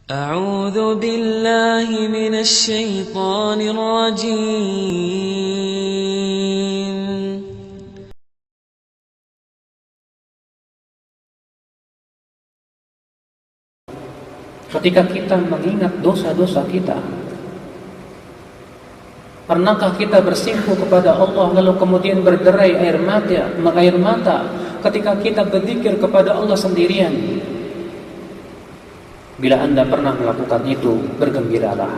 أعوذ بالله من الشيطان الرجيم. Ketika kita mengingat dosa-dosa kita, pernahkah kita bersimpuh kepada Allah lalu kemudian berderai air mata ketika kita berzikir kepada Allah sendirian? Bila Anda pernah melakukan itu, bergembiralah.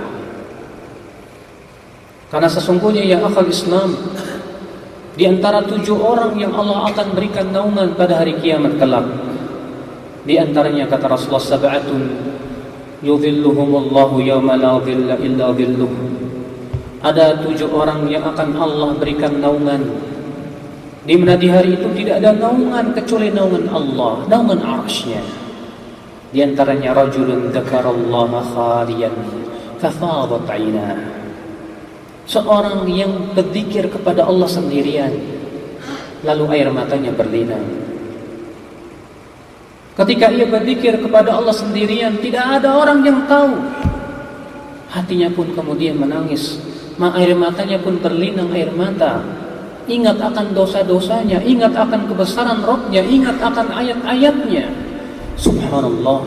Karena sesungguhnya ya akhal Islam, di antara 7 orang yang Allah akan berikan naungan pada hari kiamat kelak, di antaranya kata Rasulullah, sab'atun yudhilluhumullahu yawma la dhilla illa dhilluh. Ada 7 orang yang akan Allah berikan naungan, di mana di hari itu tidak ada naungan kecuali naungan Allah, naungan arsy-Nya. Di antaranya rajulun dzakarallaha khaliyan fafadat 'ainah. Seorang yang berzikir kepada Allah sendirian, lalu air matanya berlinang. Ketika ia berzikir kepada Allah sendirian, tidak ada orang yang tahu. Hatinya pun kemudian menangis, air matanya pun berlinang air mata. Ingat akan dosa-dosanya, ingat akan kebesaran Rabb-Nya, ingat akan ayat-ayatnya. Subhanallah,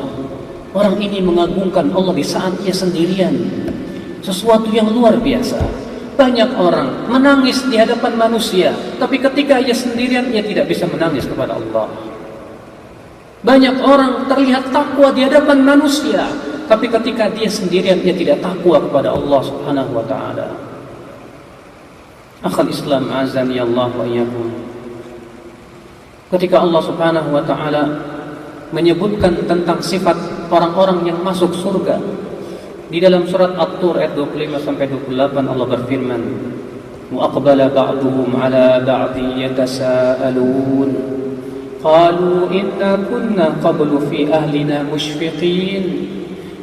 orang ini mengagungkan Allah di saat ia sendirian. Sesuatu yang luar biasa. Banyak orang menangis di hadapan manusia, tapi ketika ia sendirian, ia tidak bisa menangis kepada Allah. Banyak orang terlihat takwa di hadapan manusia, tapi ketika dia sendirian, ia tidak takwa kepada Allah Subhanahu wa ta'ala. Akhal Islam azani Allah wa iyyakum. Ketika Allah Subhanahu wa ta'ala menyebutkan tentang sifat orang-orang yang masuk surga, di dalam surat At-Tur ayat 25 sampai 28 Allah berfirman, wa aqbala ba'duhum 'ala ba'din yatasaalun qalu inna kunna qablu fi ahlina mushfiqin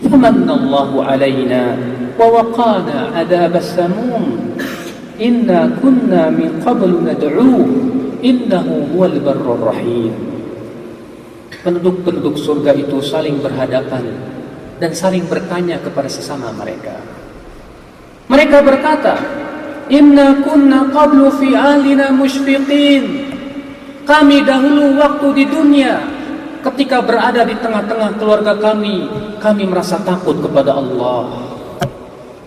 famanna Allahu 'alaina wa waqana 'adzabas samum inna kunna min qablu nad'uuhu innahu huwal barrur rahim. Penduduk-penduduk surga itu saling berhadapan dan saling bertanya kepada sesama mereka. Mereka berkata, inna kunna qablu fi ahlina mushfiqin. Kami dahulu waktu di dunia, ketika berada di tengah-tengah keluarga kami merasa takut kepada Allah.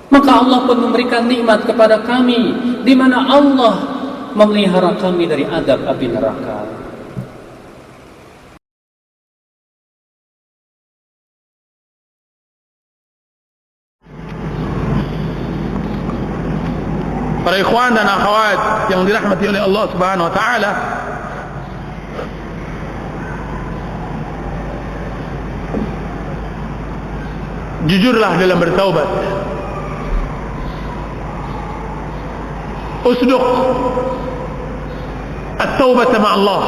Maka Allah pun memberikan nikmat kepada kami, di mana Allah memelihara kami dari azab api neraka. Para ikhwan dan akhwat yang dirahmati oleh Allah Subhanahu wa taala, jujurlah dalam bertaubat. Usduq at-taubat ma Allah.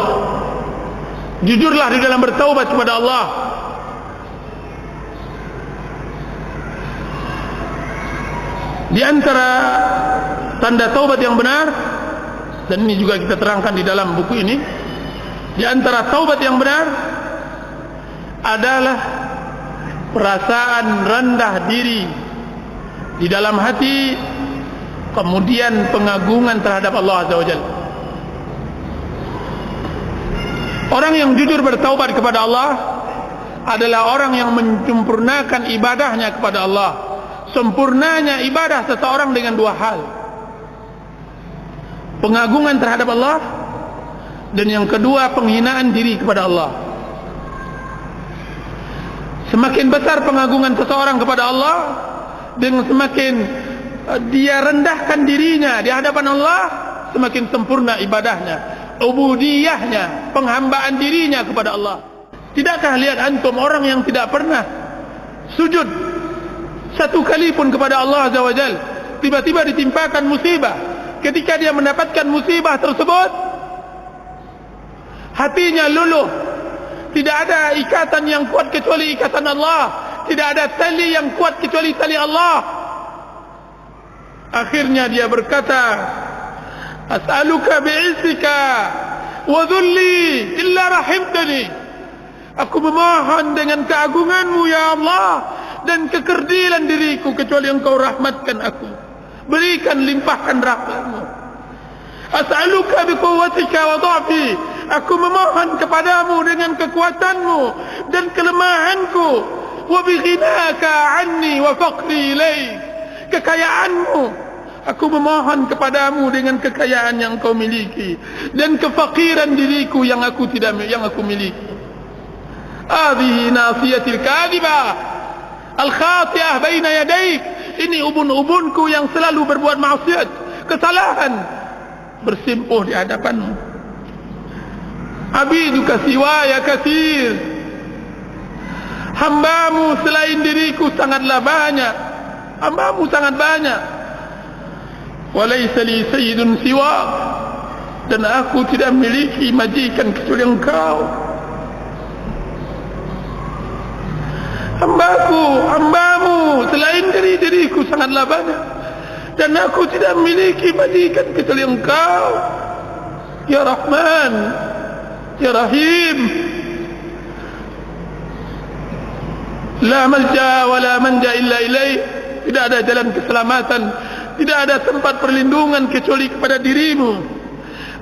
Jujurlah di dalam bertaubat kepada Allah. Di antara tanda taubat yang benar, dan ini juga kita terangkan di dalam buku ini, di antara taubat yang benar adalah perasaan rendah diri di dalam hati, kemudian pengagungan terhadap Allah Azza wa Jalla. Orang yang jujur bertaubat kepada Allah adalah orang yang menyempurnakan ibadahnya kepada Allah. Sempurnanya ibadah seseorang dengan 2 hal: pengagungan terhadap Allah, dan yang kedua penghinaan diri kepada Allah. Semakin besar pengagungan seseorang kepada Allah, dan semakin dia rendahkan dirinya di hadapan Allah, semakin sempurna ibadahnya, ubudiyahnya, penghambaan dirinya kepada Allah. Tidakkah lihat antum orang yang tidak pernah sujud 1 kali pun kepada Allah Azza wa Jalla, tiba-tiba ditimpakan musibah. Ketika dia mendapatkan musibah tersebut, hatinya luluh. Tidak ada ikatan yang kuat kecuali ikatan Allah. Tidak ada tali yang kuat kecuali tali Allah. Akhirnya dia berkata, as'aluka bi'izzika wa dhulli illa rahimtani. Aku memohon dengan keagunganmu ya Allah dan kekerdilan diriku kecuali engkau rahmatkan aku. Berikan, limpahkan rahmatmu. As'aluka biquwwatika wa dha'fi. Aku memohon kepadamu dengan kekuatanmu dan kelemahanku. Wa bighinaka anni wa faqri ilaik. Kekayaanmu, aku memohon kepadamu dengan kekayaan yang kau miliki dan kefakiran diriku yang aku miliki. Hadhihi nasiyatil kadhibah al-khati'ah baina yadaik. Ini ubun-ubunku yang selalu berbuat maksiat, kesalahan, bersimpuh di hadapanmu. Abiduka siwaya katsir. Hambamu selain diriku sangatlah banyak. Hambamu sangat banyak. Walaysa li sayyidun siwa. Dan aku tidak memiliki majikan kecuali engkau. Hambamu selain diriku sangatlah banyak, dan aku tidak memiliki majikan kecuali engkau. Ya Rahman, Ya Rahim. La malja wa la manja illa ilaih. Tidak ada jalan keselamatan, tidak ada tempat perlindungan kecuali kepada dirimu.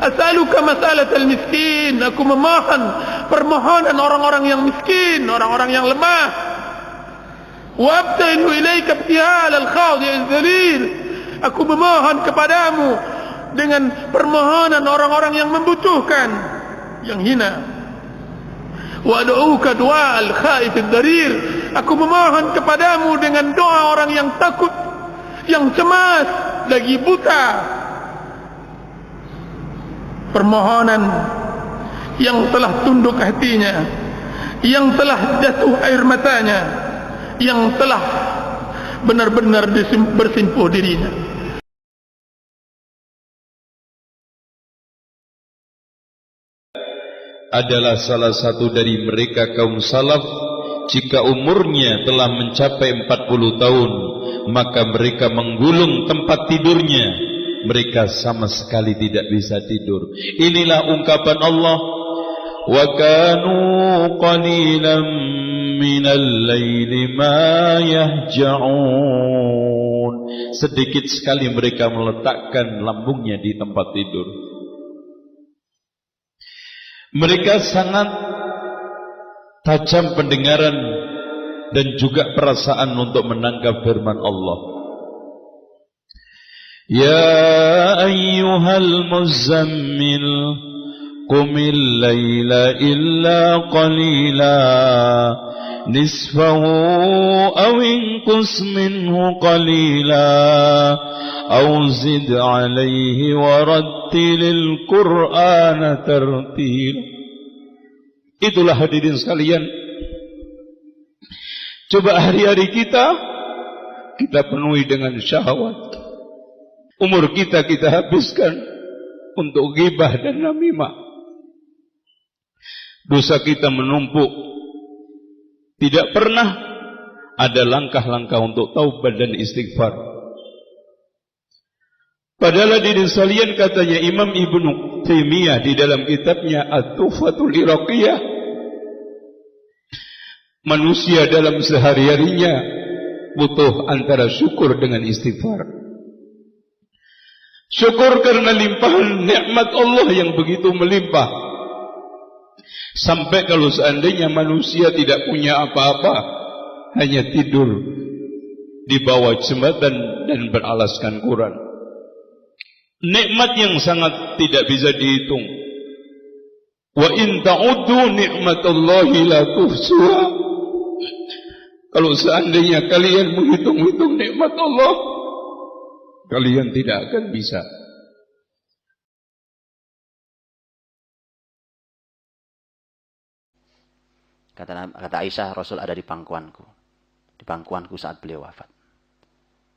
As'aluka mas'alatal miskin. Aku memohon permohonan orang-orang yang miskin, orang-orang yang lemah. Wabtahilu ilaika ibtihal al-khadi' al-dhalil. Aku memohon kepadamu dengan permohonan orang-orang yang membutuhkan, yang hina. Wa ad'uka du'a al-khaif ad-darir. Aku memohon kepadamu dengan doa orang yang takut, yang cemas, lagi buta. Permohonan yang telah tunduk hatinya, yang telah jatuh air matanya, yang telah benar-benar bersimpuh dirinya. Adalah salah satu dari mereka kaum salaf. Jika umurnya telah mencapai 40 tahun, maka mereka menggulung tempat tidurnya. Mereka sama sekali tidak bisa tidur. Inilah ungkapan Allah, wa kanu qalilan minal laili ma yahja'un. Sedikit sekali mereka meletakkan lambungnya di tempat tidur. Mereka sangat tajam pendengaran dan juga perasaan untuk menangkap firman Allah. Ya ayyuhal muzammil qumil laila illa qalila nisfahu aw inqus minhu qalila aw zid alayhi warattilil qur'ana tartila. Itulah hadirin sekalian, coba hari-hari kita penuhi dengan syahwat. Umur kita habiskan untuk ghibah dan namimah. Dosa kita menumpuk. Tidak pernah ada langkah-langkah untuk taubat dan istighfar. Padahal hadirin sekalian, katanya Imam Ibnu Taimiyah di dalam kitabnya At-Tuhfatul Iraqiyah, manusia dalam sehari-harinya butuh antara syukur dengan istighfar. Syukur karena limpahan nikmat Allah yang begitu melimpah. Sampai kalau seandainya manusia tidak punya apa-apa, hanya tidur di bawah jembatan dan beralaskan Quran. Nikmat yang sangat tidak bisa dihitung. Wa in ta'uddu ni'matallahi la tuhsuha. Kalau seandainya kalian menghitung-hitung nikmat Allah, kalian tidak akan bisa. Kata Aisyah, Rasul ada di pangkuanku saat beliau wafat.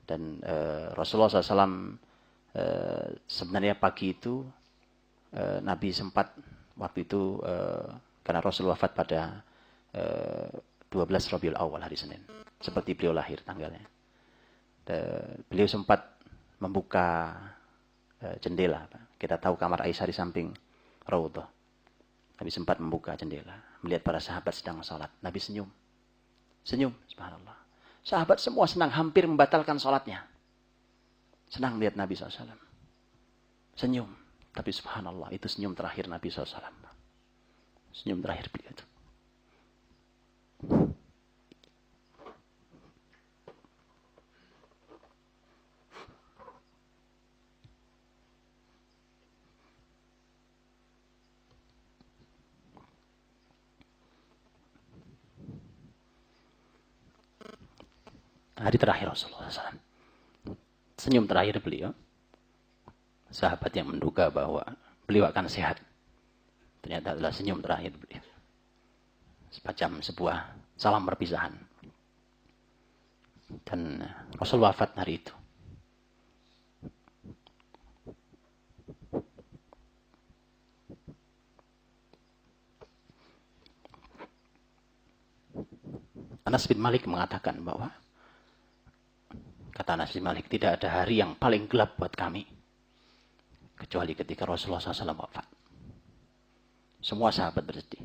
Dan Rasulullah SAW sebenarnya pagi itu Nabi sempat waktu itu karena Rasul wafat pada 12 Rabiul Awal, hari Senin, seperti beliau lahir tanggalnya. Beliau sempat membuka jendela. Kita tahu kamar Aisyah di samping Raudhah. Nabi sempat membuka jendela, melihat para sahabat sedang salat. Nabi senyum, subhanallah. Sahabat semua senang, hampir membatalkan sholatnya. Senang lihat Nabi SAW. Senyum. Tapi subhanallah, itu senyum terakhir Nabi SAW. Senyum terakhir beliau itu. Hari terakhir Rasulullah SAW. Senyum terakhir beliau. Sahabat yang menduga bahwa beliau akan sehat. Ternyata adalah senyum terakhir beliau. Semacam sebuah salam perpisahan. Dan Rasul wafat hari itu. Anas bin Malik mengatakan bahwa, kata Anas bin Malik, tidak ada hari yang paling gelap buat kami kecuali ketika Rasulullah SAW wafat. Semua sahabat bersedih.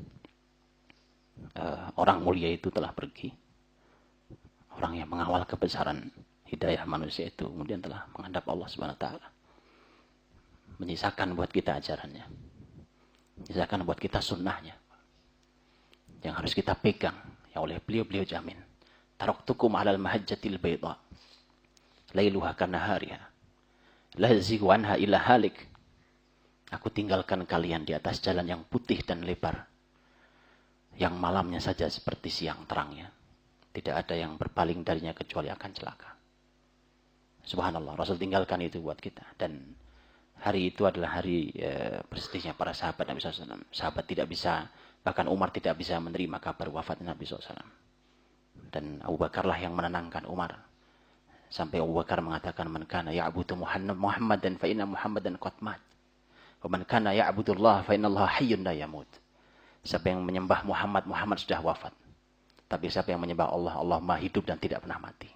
Orang mulia itu telah pergi. Orang yang mengawal kebesaran hidayah manusia itu kemudian telah menghadap Allah Subhanahu Wa Taala. Menyisakan buat kita ajarannya. Menyisakan buat kita sunnahnya. Yang harus kita pegang. Yang oleh beliau jamin. Taraktukum alal mahajjatil bayda. Lailuha kanahariha. La yazigu anha illa halik. Aku tinggalkan kalian di atas jalan yang putih dan lebar. Yang malamnya saja seperti siang terangnya. Tidak ada yang berpaling darinya kecuali akan celaka. Subhanallah, Rasul tinggalkan itu buat kita. Dan hari itu adalah hari bersedihnya para sahabat Nabi SAW. Sahabat tidak bisa, bahkan Umar tidak bisa menerima kabar wafatnya Nabi SAW. Dan Abu Bakar lah yang menenangkan Umar. Sampai Abu Bakar mengatakan, man kana ya'budu Muhammadan fa inna Muhammadan qad mat. Wa man kana ya'budullah fa inna Allah hayyun la yamut. Siapa yang menyembah Muhammad, Muhammad sudah wafat. Tapi siapa yang menyembah Allah, Allah Maha hidup dan tidak pernah mati.